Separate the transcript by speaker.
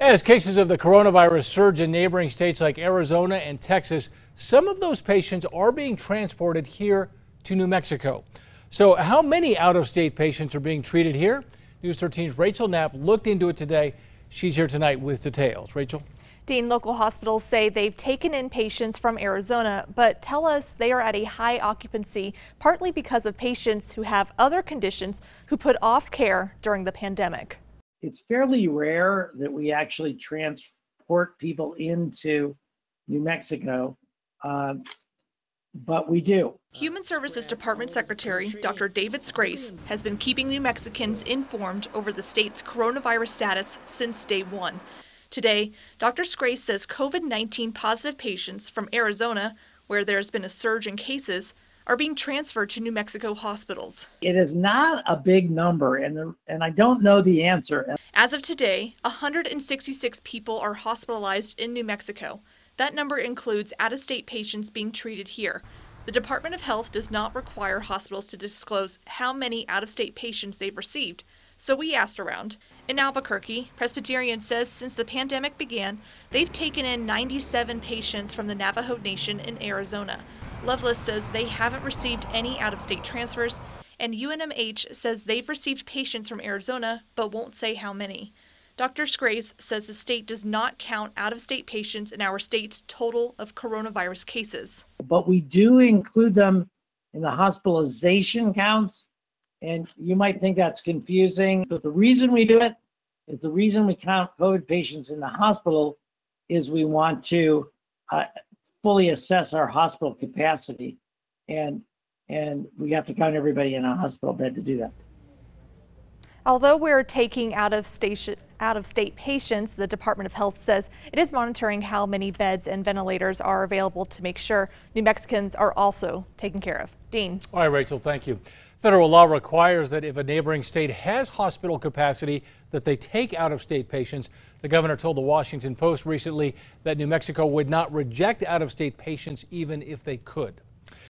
Speaker 1: As cases of the coronavirus surge in neighboring states like Arizona and Texas, some of those patients are being transported here to New Mexico. So how many out-of-state patients are being treated here? News 13's Rachel Knapp looked into it today. She's here tonight with details. Rachel?
Speaker 2: Dean, local hospitals say they've taken in patients from Arizona, but tell us they are at a high occupancy, partly because of patients who have other conditions who put off care during the pandemic.
Speaker 3: It's fairly rare that we actually transport people into New Mexico, but we do.
Speaker 4: Human Services Department Secretary Dr. David Scrace has been keeping New Mexicans informed over the state's coronavirus status since day one. Today, Dr. Scrace says COVID-19 positive patients from Arizona, where there's been a surge in cases, are being transferred to New Mexico hospitals.
Speaker 3: It is not a big number, and I don't know the answer.
Speaker 4: As of today, 166 people are hospitalized in New Mexico. That number includes out-of-state patients being treated here. The Department of Health does not require hospitals to disclose how many out-of-state patients they've received, so we asked around. In Albuquerque, Presbyterian says since the pandemic began, they've taken in 97 patients from the Navajo Nation in Arizona. Lovelace says they haven't received any out-of-state transfers, and UNMH says they've received patients from Arizona but won't say how many. Dr. Scrace says the state does not count out-of-state patients in our state's total of coronavirus cases.
Speaker 3: But we do include them in the hospitalization counts, and you might think that's confusing, but the reason we do it is the reason we count COVID patients in the hospital is we want to fully assess our hospital capacity, and we have to count everybody in a hospital bed to do that.
Speaker 2: Although we're taking out-of-state patients, the Department of Health says it is monitoring how many beds and ventilators are available to make sure New Mexicans are also taken care of. Dean.
Speaker 1: All right, Rachel, thank you. Federal law requires that if a neighboring state has hospital capacity, that they take out-of-state patients. The governor told the Washington Post recently that New Mexico would not reject out-of-state patients even if they could.